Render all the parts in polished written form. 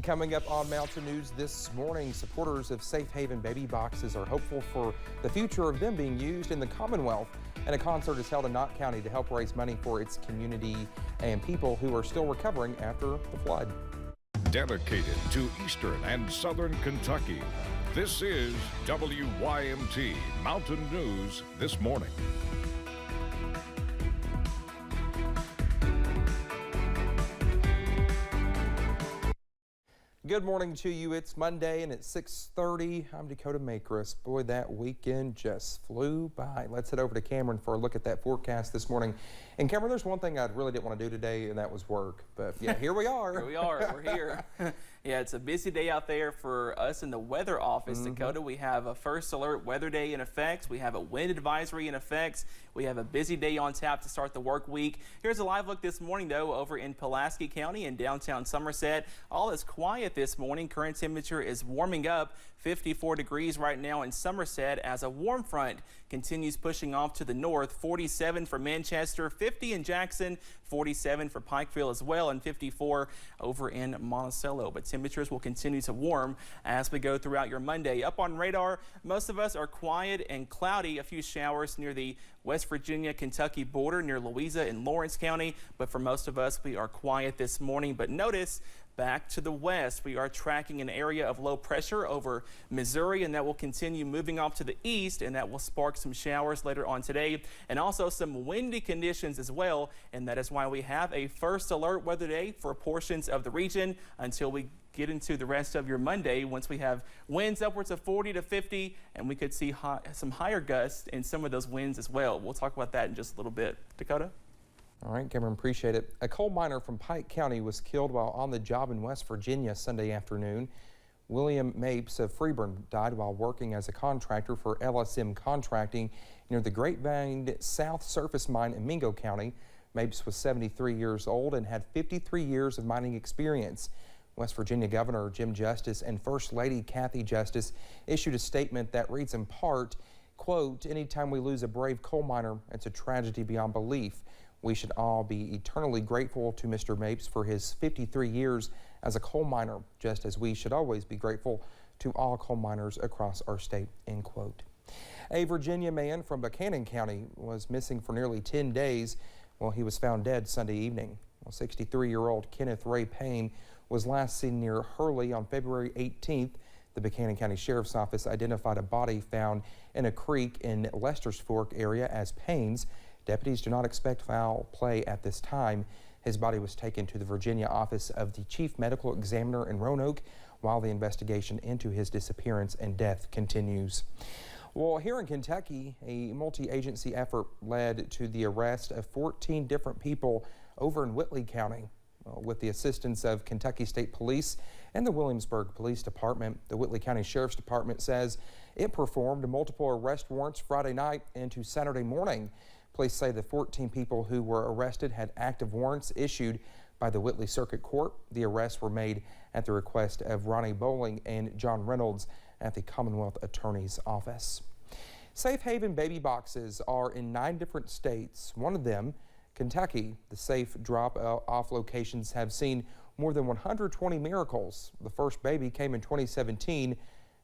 Coming up on Mountain News this morning, supporters of Safe Haven baby boxes are hopeful for the future of them being used in the Commonwealth. And a concert is held in Knott County to help raise money for its community and people who are still recovering after the flood. Dedicated to Eastern and Southern Kentucky, this is WYMT Mountain News this morning. Good morning to you. It's Monday and it's 6:30. I'm Dakota Makris. Boy, that weekend just flew by. Let's head over to Cameron for a look at that forecast this morning. And Cameron, there's one thing I really didn't want to do today, and that was work. But yeah, here we are. Here we are. We're here. Yeah, it's a busy day out there for us in the weather office, Dakota. We have a first alert weather day in effect. We have a wind advisory in effect. We have a busy day on tap to start the work week. Here's a live look this morning, though, over in Pulaski County in downtown Somerset. All is quiet this morning. Current temperature is warming up. 54 degrees right now in Somerset as a warm front continues pushing off to the north. 47 for Manchester, 50 in Jackson, 47 for Pikeville as well, and 54 over in Monticello. But temperatures will continue to warm as we go throughout your Monday. Up on radar, most of us are quiet and cloudy. A few showers near the West Virginia-Kentucky border near Louisa and Lawrence County. But for most of us, we are quiet this morning. But notice, back to the west, we are tracking an area of low pressure over Missouri, and that will continue moving off to the east, and that will spark some showers later on today, and also some windy conditions as well. And that is why we have a first alert weather day for portions of the region until we get into the rest of your Monday, once we have winds upwards of 40 to 50, and we could see some higher gusts in some of those winds as well. We'll talk about that in just a little bit. Dakota? All right, Cameron, appreciate it. A coal miner from Pike County was killed while on the job in West Virginia Sunday afternoon. William Mapes of Freeburn died while working as a contractor for LSM Contracting near the Grapevine South Surface Mine in Mingo County. Mapes was 73 years old and had 53 years of mining experience. West Virginia Governor Jim Justice and First Lady Kathy Justice issued a statement that reads in part, quote, "Anytime we lose a brave coal miner, it's a tragedy beyond belief. We should all be eternally grateful to Mr. Mapes for his 53 years as a coal miner, just as we should always be grateful to all coal miners across our state," end quote. A Virginia man from Buchanan County was missing for nearly 10 days. Well, he was found dead Sunday evening. 63-year-old Kenneth Ray Payne was last seen near Hurley on February 18th. The Buchanan County Sheriff's Office identified a body found in a creek in Lester's Fork area as Payne's. Deputies do not expect foul play at this time. His body was taken to the Virginia office of the Chief Medical Examiner in Roanoke while the investigation into his disappearance and death continues. Well, here in Kentucky, a multi-agency effort led to the arrest of 14 different people over in Whitley County. With the assistance of Kentucky State Police and the Williamsburg Police Department, the Whitley County Sheriff's Department says it performed multiple arrest warrants Friday night into Saturday morning. Police say the 14 people who were arrested had active warrants issued by the Whitley Circuit Court. The arrests were made at the request of Ronnie Bowling and John Reynolds at the Commonwealth Attorney's Office. Safe Haven baby boxes are in 9 different states. One of them, Kentucky. The safe drop-off locations have seen more than 120 miracles. The first baby came in 2017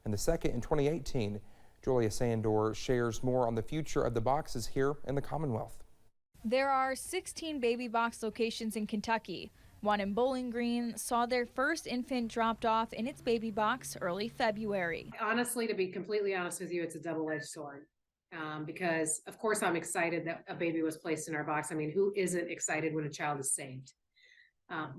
and the second in 2018. Julia Sandor shares more on the future of the boxes here in the Commonwealth. There are 16 baby box locations in Kentucky. One in Bowling Green saw their first infant dropped off in its baby box early February. Honestly, to be completely honest with you, it's a double-edged sword. Because of course I'm excited that a baby was placed in our box. I mean, who isn't excited when a child is saved?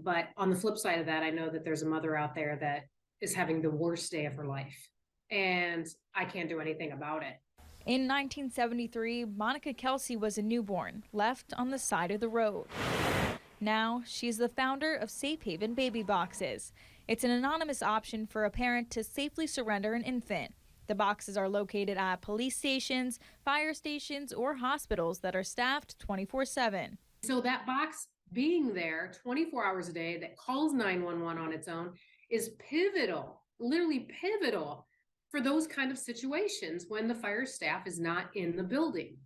But on the flip side of that, I know that there's a mother out there that is having the worst day of her life, and I can't do anything about it. In 1973, Monica Kelsey was a newborn left on the side of the road. Now she's the founder of Safe Haven Baby Boxes. It's an anonymous option for a parent to safely surrender an infant. The boxes are located at police stations, fire stations, or hospitals that are staffed 24/7. So that box being there 24 hours a day that calls 911 on its own is pivotal, literally pivotal for those kind of situations when the fire staff is not in the building.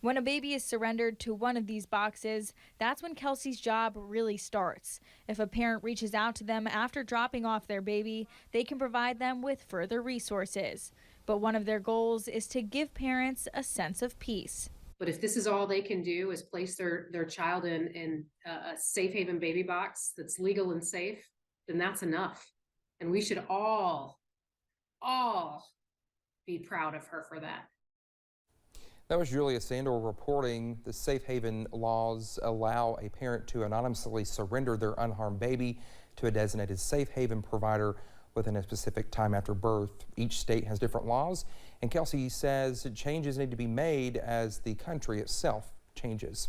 When a baby is surrendered to one of these boxes, that's when Kelsey's job really starts. If a parent reaches out to them after dropping off their baby, they can provide them with further resources. But one of their goals is to give parents a sense of peace. But if this is all they can do is place their child in a safe haven baby box that's legal and safe, then that's enough. And we should all be proud of her for that. That was Julia Sandor reporting. The safe haven laws allow a parent to anonymously surrender their unharmed baby to a designated safe haven provider within a specific time after birth. Each state has different laws, and Kelsey says changes need to be made as the country itself changes.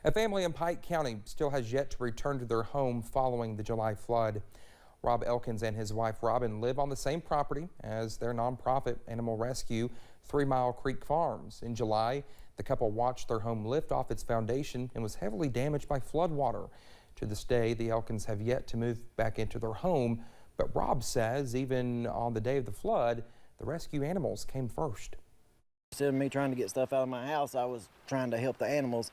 A family in Pike County still has yet to return to their home following the July flood. Rob Elkins and his wife Robin live on the same property as their nonprofit animal rescue, 3 Mile Creek Farms. In July, the couple watched their home lift off its foundation and was heavily damaged by floodwater. To this day, the Elkins have yet to move back into their home, but Rob says even on the day of the flood, the rescue animals came first. Instead of me trying to get stuff out of my house, I was trying to help the animals.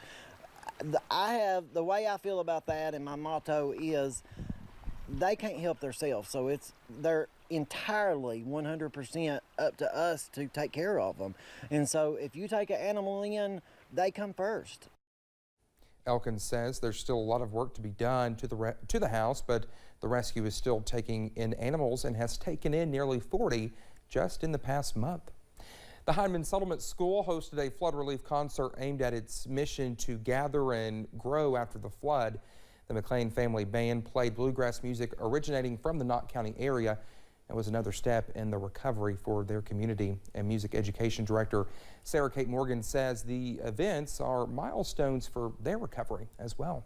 The way I feel about that, and my motto is they can't help themselves, so they're entirely 100% up to us to take care of them. And so if you take an animal in, they come first. Elkins says there's still a lot of work to be done to the house, but the rescue is still taking in animals and has taken in nearly 40 just in the past month. The Heinemann Settlement School hosted a flood relief concert aimed at its mission to gather and grow after the flood. The McLean Family Band played bluegrass music originating from the Knott County area and was another step in the recovery for their community. And Music Education Director Sarah Kate Morgan says the events are milestones for their recovery as well.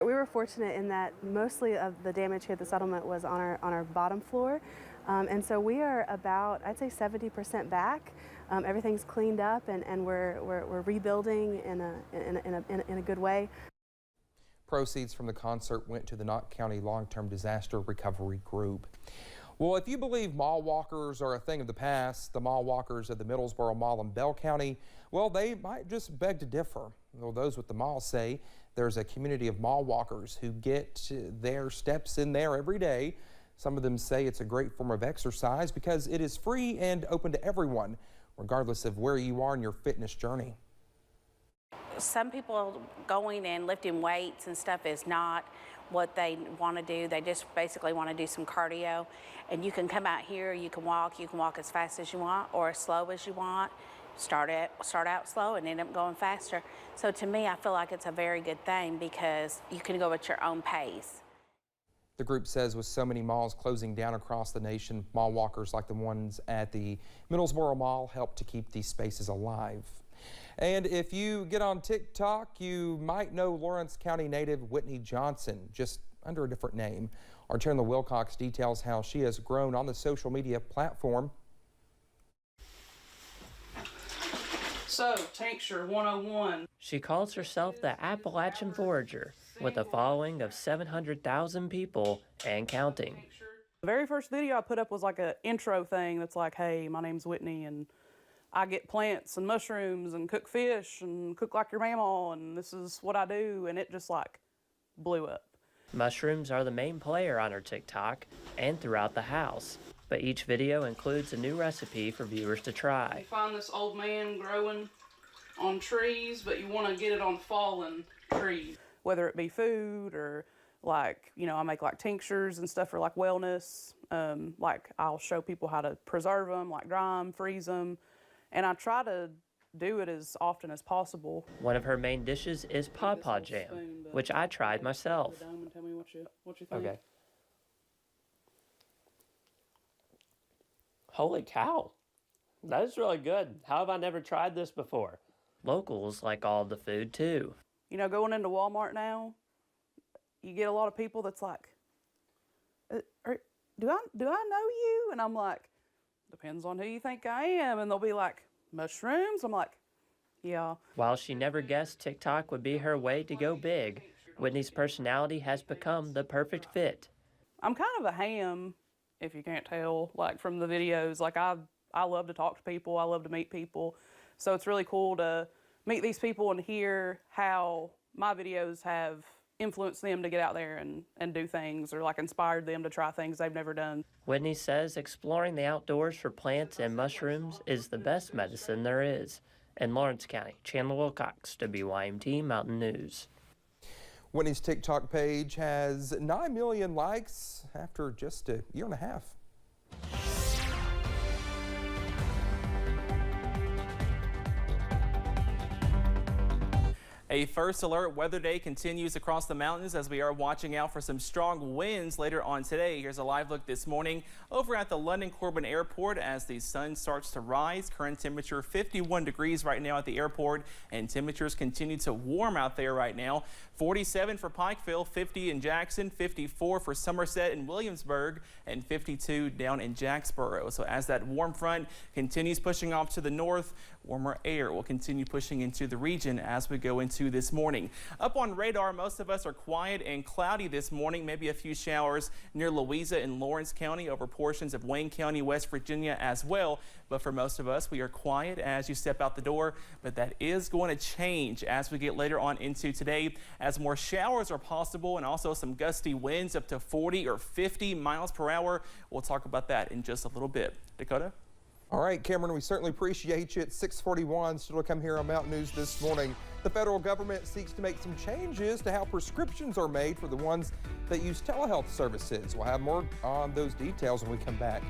We were fortunate in that mostly of the damage here at the settlement was on our bottom floor. And so we are about, I'd say 70% back. Everything's cleaned up and we're rebuilding in a good way. Proceeds from the concert went to the Knott County Long-Term Disaster Recovery Group. Well, if you believe mall walkers are a thing of the past, the mall walkers of the Middlesboro Mall in Bell County, well, they might just beg to differ. Well, those with the mall say there's a community of mall walkers who get their steps in there every day. Some of them say it's a great form of exercise because it is free and open to everyone, regardless of where you are in your fitness journey. Some people going and lifting weights and stuff is not what they want to do. They just basically want to do some cardio. And you can come out here, you can walk as fast as you want or as slow as you want. Start out slow and end up going faster. So to me, I feel like it's a very good thing because you can go at your own pace. The group says with so many malls closing down across the nation, mall walkers like the ones at the Middlesboro Mall help to keep these spaces alive. And if you get on TikTok, you might know Lawrence County native Whitney Johnson, just under a different name. Our Chandler Wilcox details how she has grown on the social media platform. So, Tincture 101. She calls herself the Appalachian Forager, with a following of 700,000 people and counting. The very first video I put up was like an intro thing that's like, hey, my name's Whitney and I get plants and mushrooms and cook fish and cook like your mama and this is what I do, and it just like blew up. Mushrooms are the main player on her TikTok and throughout the house, but each video includes a new recipe for viewers to try. You find this old man growing on trees, but you want to get it on fallen trees. Whether it be food or like, you know, I make like tinctures and stuff for like wellness. Like I'll show people how to preserve them, like dry them, freeze them. And I try to do it as often as possible. One of her main dishes is pawpaw jam, which I tried myself. Tell me what you think. Okay. Holy cow, that is really good. How have I never tried this before? Locals like all the food too. You know, going into Walmart now, you get a lot of people that's like, do I know you? And I'm like, depends on who you think I am. And they'll be like, mushrooms? I'm like, yeah. While she never guessed TikTok would be her way to go big, Whitney's personality has become the perfect fit. I'm kind of a ham, if you can't tell, like from the videos. Like I love to talk to people. I love to meet people. So it's really cool to meet these people and hear how my videos have influenced them to get out there and do things, or like inspired them to try things they've never done. Whitney says exploring the outdoors for plants and mushrooms is the best medicine there is. In Lawrence County, Chandler Wilcox, WYMT Mountain News. Whitney's TikTok page has 9 million likes after just a year and a half. A first alert weather day continues across the mountains as we are watching out for some strong winds later on today. Here's a live look this morning over at the London Corbin Airport as the sun starts to rise. Current temperature 51 degrees right now at the airport, and temperatures continue to warm out there right now. 47 for Pikeville, 50 in Jackson, 54 for Somerset and Williamsburg, and 52 down in Jacksboro. So as that warm front continues pushing off to the north, warmer air will continue pushing into the region as we go into this morning. Up on radar, most of us are quiet and cloudy this morning, maybe a few showers near Louisa and Lawrence County, over portions of Wayne County, West Virginia as well. But for most of us, we are quiet as you step out the door, but that is going to change as we get later on into today, as more showers are possible and also some gusty winds up to 40 or 50 miles per hour. We'll talk about that in just a little bit. Dakota? All right, Cameron, we certainly appreciate you. At 6:41, still to come here on Mountain News this morning. The federal government seeks to make some changes to how prescriptions are made for the ones that use telehealth services. We'll have more on those details when we come back.